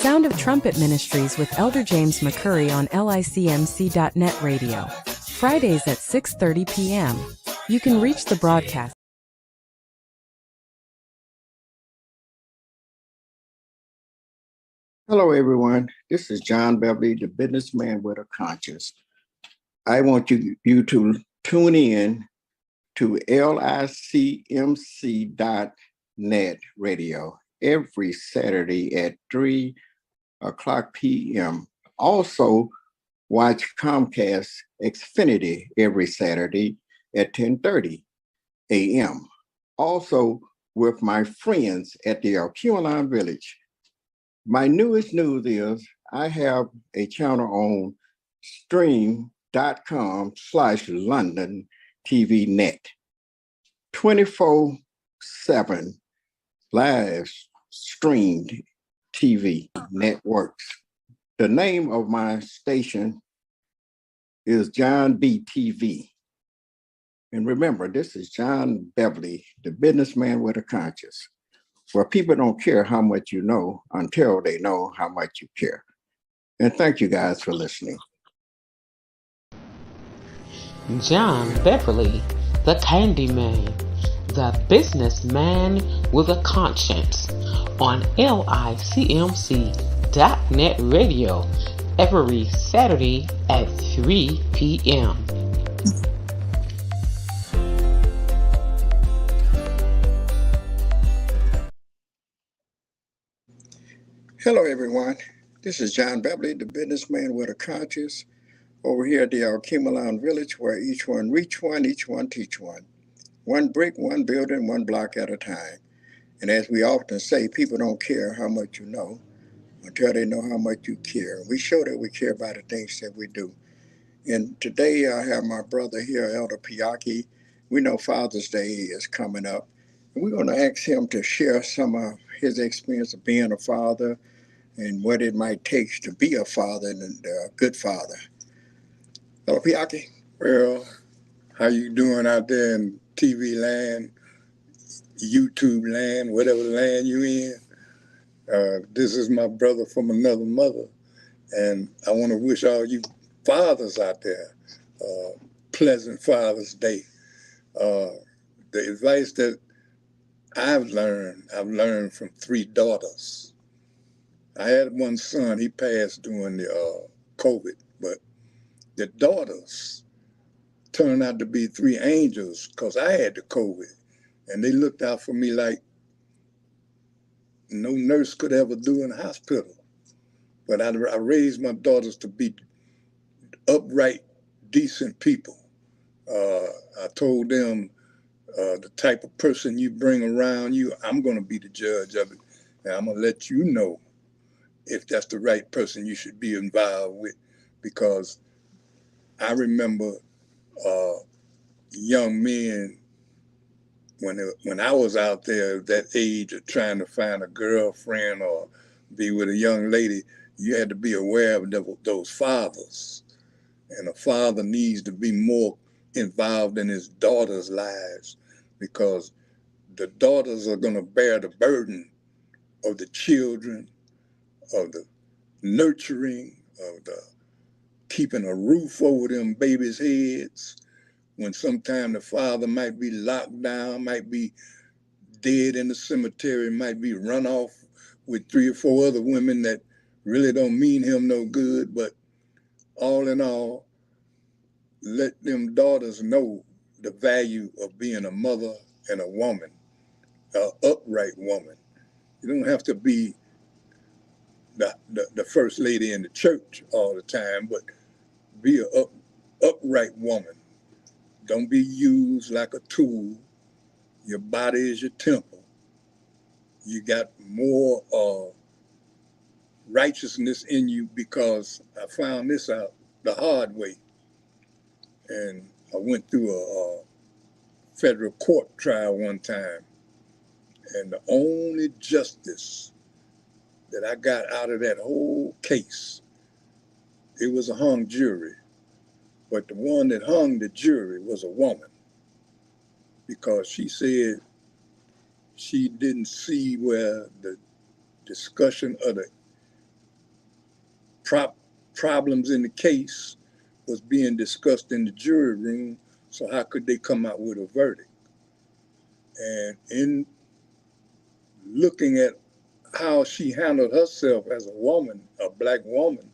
Sound of Trumpet Ministries with Elder James McCurry on licmc.net radio. Fridays at 6:30 p.m. You can reach the broadcast. Hello, everyone. This is John Beverly, the businessman with a conscience. I want you to tune in to licmc.net radio every Saturday at 3 o'clock p.m. Also, watch Comcast Xfinity every Saturday at 10:30 a.m. Also, with my friends at the Alculine Village. My newest news is I have a channel on stream.com/London TV Net. 24/7 live streamed TV networks. The name of my station is John B. TV. And remember, this is John Beverly, the businessman with a conscience. Where people don't care how much you know until they know how much you care. And thank you guys for listening. John Beverly, the Candyman, the businessman with a conscience, on licmc.net radio every Saturday at 3 p.m. Hello, everyone. This is John Beverly, the businessman with a conscience, over here at the Alculine Village, where each one reach one, each one teach one. One brick, one building, one block at a time. And as we often say, people don't care how much you know until they know how much you care. We show that we care about the things that we do. And today I have my brother here, Elder Piaki. We know Father's Day is coming up. And we're going to ask him to share some of his experience of being a father and what it might take to be a father and a good father. Hello, Piaki. Well, how you doing out there in TV land, YouTube land, whatever land you in? This is my brother from another mother, and I want to wish all you fathers out there pleasant Father's Day. The advice that I've learned from 3 daughters. I had one son, he passed during the COVID, but the daughters turned out to be 3 angels because I had the COVID, and they looked out for me like no nurse could ever do in a hospital. But I raised my daughters to be upright, decent people. I told them the type of person you bring around you, I'm going to be the judge of it, and I'm going to let you know if that's the right person you should be involved with, because I remember young men when I was out there at that age of trying to find a girlfriend or be with a young lady, you had to be aware of those fathers. And a father needs to be more involved in his daughters' lives, because the daughters are going to bear the burden of the children, of the nurturing, of the keeping a roof over them babies' heads, when sometime the father might be locked down, might be dead in the cemetery, might be run off with 3 or 4 other women that really don't mean him no good. But all in all, let them daughters know the value of being a mother and a woman, an upright woman. You don't have to be the first lady in the church all the time, but be an upright woman. Don't be used like a tool. Your body is your temple. You got more righteousness in you, because I found this out the hard way. And I went through a federal court trial one time, and the only justice that I got out of that whole case, it was a hung jury, but the one that hung the jury was a woman, because she said she didn't see where the discussion of the problems in the case was being discussed in the jury room. So how could they come out with a verdict? And in looking at how she handled herself as a woman, a black woman,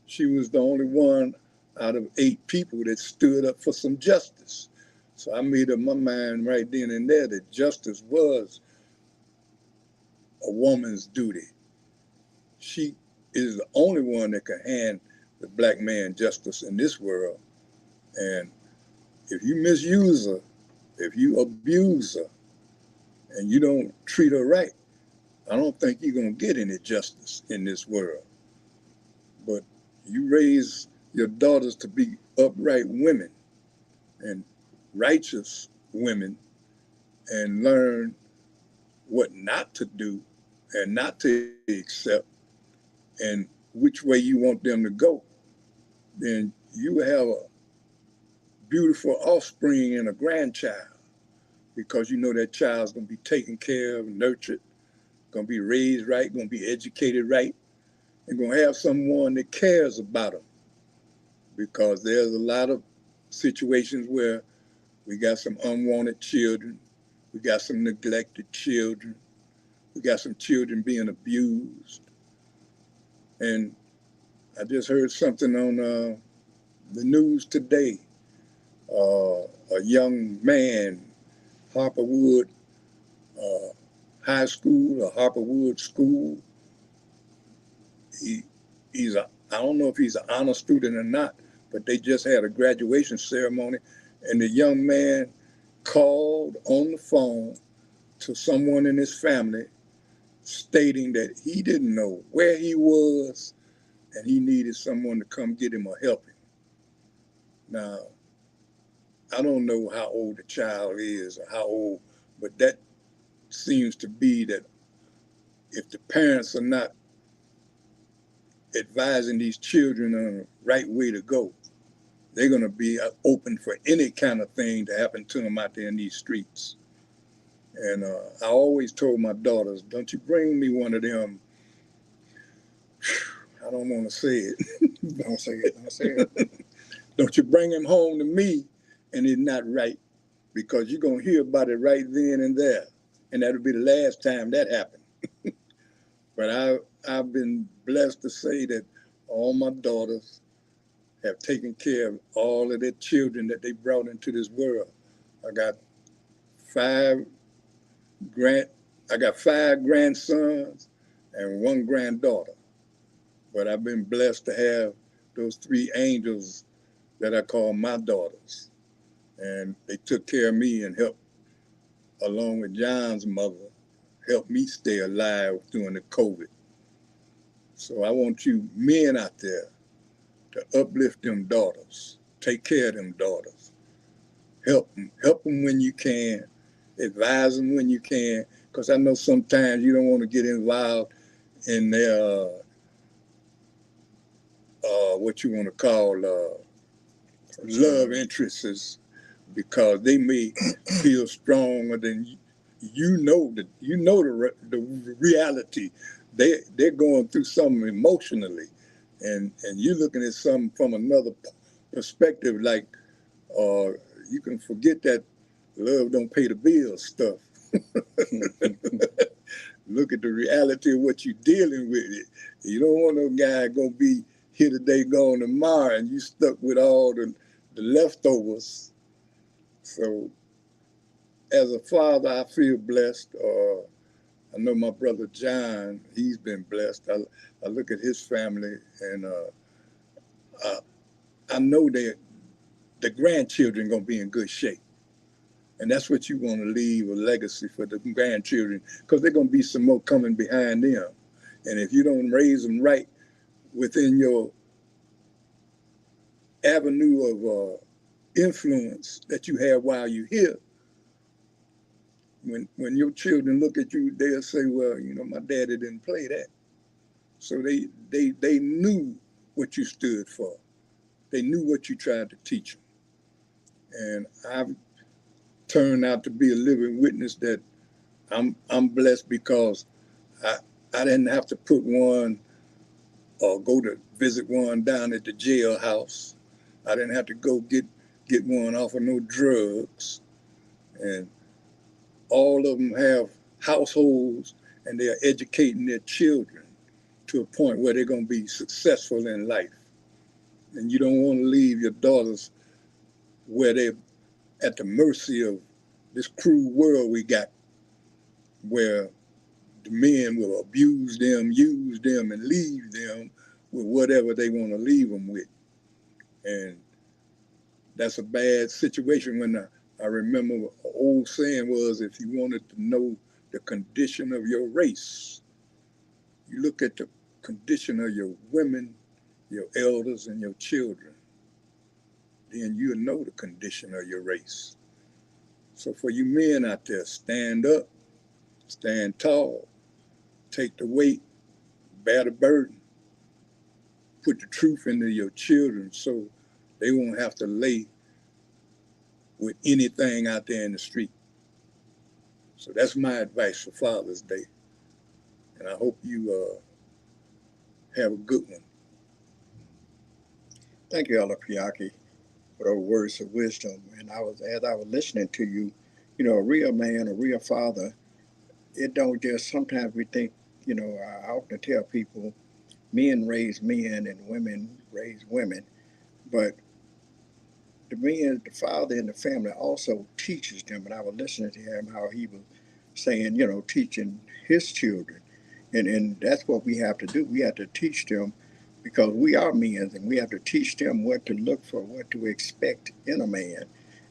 she was the only one out of 8 people that stood up for some justice. So I made up my mind right then and there that justice was a woman's duty. She is the only one that can hand the black man justice in this world. And if you misuse her, if you abuse her, and you don't treat her right, I don't think you're going to get any justice in this world. But you raise your daughters to be upright women and righteous women and learn what not to do and not to accept and which way you want them to go, then you have a beautiful offspring and a grandchild, because you know that child's going to be taken care of, nurtured, going to be raised right, going to be educated right, and going to have someone that cares about them. Because there's a lot of situations where we got some unwanted children, we got some neglected children, we got some children being abused. And I just heard something on the news today. A young man, Harperwood High School or Harperwood School. I don't know if he's an honor student or not, but they just had a graduation ceremony, and the young man called on the phone to someone in his family stating that he didn't know where he was and he needed someone to come get him or help him. Now, I don't know how old the child is or how old, but that seems to be that if the parents are not advising these children on the right way to go, they're going to be open for any kind of thing to happen to them out there in these streets. And I always told my daughters, don't you bring me one of them, I don't want to say it. Don't say it. Don't say it. Don't you bring him home to me and it's not right, because you're going to hear about it right then and there. And that'll be the last time that happened. But I've been blessed to say that all my daughters have taken care of all of their children that they brought into this world. I got 5 grandsons and 1 granddaughter. But I've been blessed to have those 3 angels that I call my daughters. And they took care of me and helped, along with John's mother, helped me stay alive during the COVID. So I want you men out there to uplift them daughters, take care of them daughters, help them when you can, advise them when you can, because I know sometimes you don't want to get involved in their what you want to call love interests, because they may feel stronger than you. You know the reality. They're going through something emotionally, and you're looking at something from another perspective. Like you can forget that love don't pay the bills stuff. Look at the reality of what you're dealing with. You don't want no guy gonna be here today, gone tomorrow, and you stuck with all the leftovers. So as a father, I feel blessed. I know my brother John, he's been blessed. I look at his family, and I know that the grandchildren gonna be in good shape. And that's what you want to leave, a legacy for the grandchildren, because they're gonna be some more coming behind them. And if you don't raise them right within your avenue of influence that you have while you're here, when your children look at you, they'll say, well, you know, my daddy didn't play that. So they knew what you stood for. They knew what you tried to teach them. And I've turned out to be a living witness that I'm blessed, because I didn't have to put one or go to visit one down at the jailhouse. I didn't have to go get one off of no drugs. And all of them have households, and they're educating their children to a point where they're going to be successful in life. And you don't want to leave your daughters where they're at the mercy of this cruel world we got, where the men will abuse them, use them, and leave them with whatever they want to leave them with. And that's a bad situation. When I remember an old saying was, if you wanted to know the condition of your race, you look at the condition of your women, your elders, and your children. Then you'll know the condition of your race. So for you men out there, stand up, stand tall, take the weight, bear the burden, put the truth into your children so they won't have to lay with anything out there in the street. So that's my advice for Father's Day. And I hope you have a good one. Thank you, Elder Piaki, for those words of wisdom. And as I was listening to you, a real man, a real father, it don't just, sometimes we think, I often tell people men raise men and women raise women, but the father in the family also teaches them. And I was listening to him, how he was saying, teaching his children. And that's what we have to do. We have to teach them, because we are men, and we have to teach them what to look for, what to expect in a man.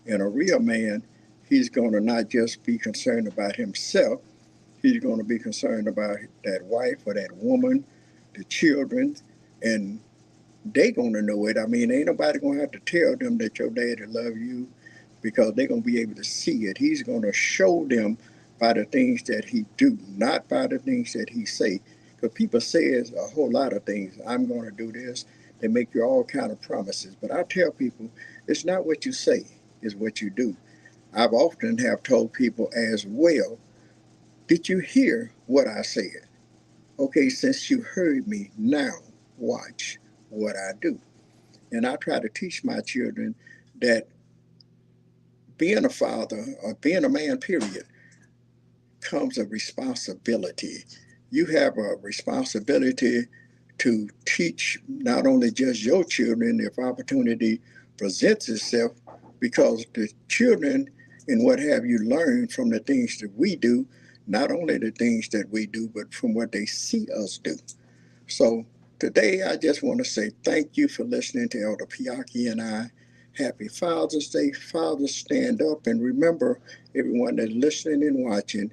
And a real man, he's going to not just be concerned about himself, he's going to be concerned about that wife or that woman, the children, and they gonna know it. I mean, ain't nobody gonna have to tell them that your daddy love you, because they're gonna be able to see it. He's gonna show them by the things that he do, not by the things that he say. Because people say a whole lot of things. I'm gonna do this. They make you all kind of promises. But I tell people, it's not what you say, it's what you do. I've often have told people as well, did you hear what I said? Okay, since you heard me, now watch what I do. And I try to teach my children that being a father, or being a man, period, comes a responsibility. You have a responsibility to teach not only just your children, if opportunity presents itself, because the children and what have you learn from the things that we do, not only the things that we do, but from what they see us do. So today I just want to say thank you for listening to Elder Piaki and I. Happy Father's Day. Fathers, stand up, and remember, everyone that's listening and watching,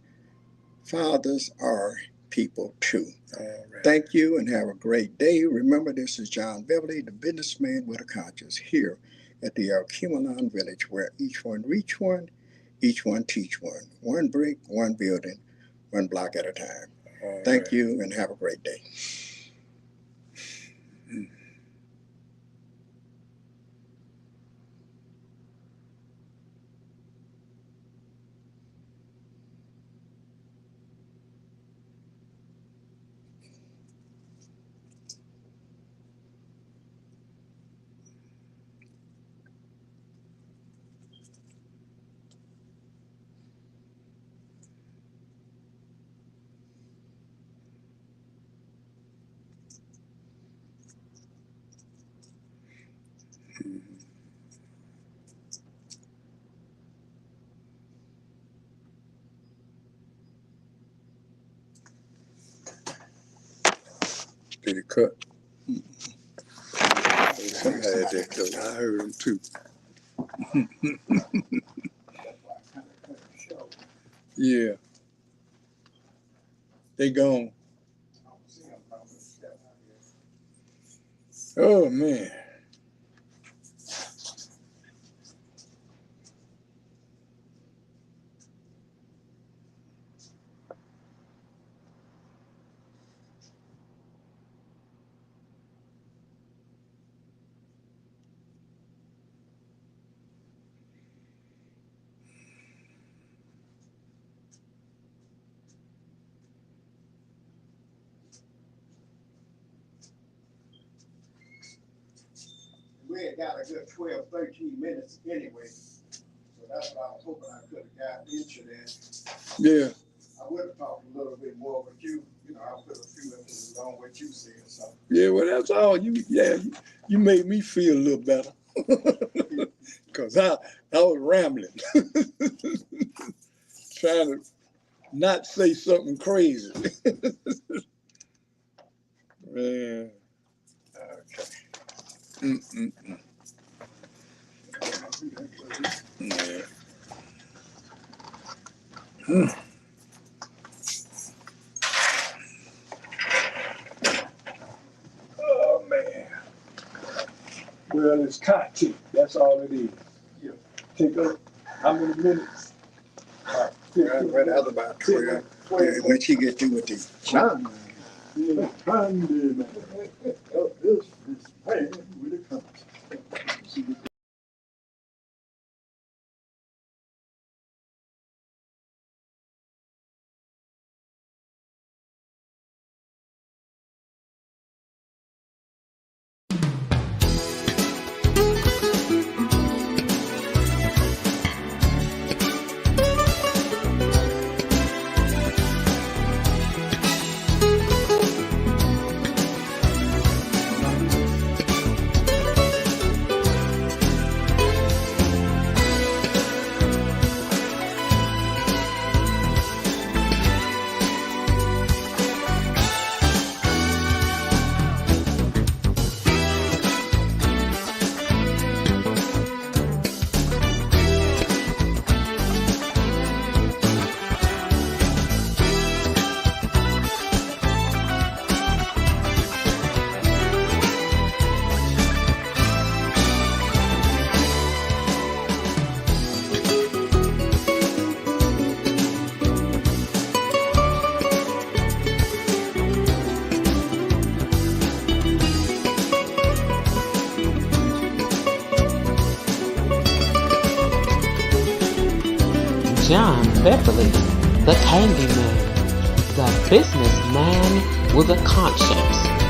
fathers are people too. All right. Thank you and have a great day. Remember, this is John Beverly, the businessman with a conscience, here at the Alkemalon Village, where each one reach one, each one teach one. One brick, one building, one block at a time. All Thank right. you and have a great day. Did it cut? Somebody had that cut. I heard him too. Yeah. They gone. Oh, man. had got a good 12, 13 minutes anyway. So that's what I was hoping I could have got into that. Yeah. I would have talked a little bit more, but you know, I put a few emphasis on what you said. So. Yeah, well, that's all. You made me feel a little better. Because I was rambling. Trying to not say something crazy. Man. Okay. Yeah. Oh, man. Well, it's content. That's all it is. Yeah. Take up how many minutes? Right out about 12. When she get through with the John. Yeah, handyman. This man with a compass. John Beverly, the Candyman, the businessman with a conscience.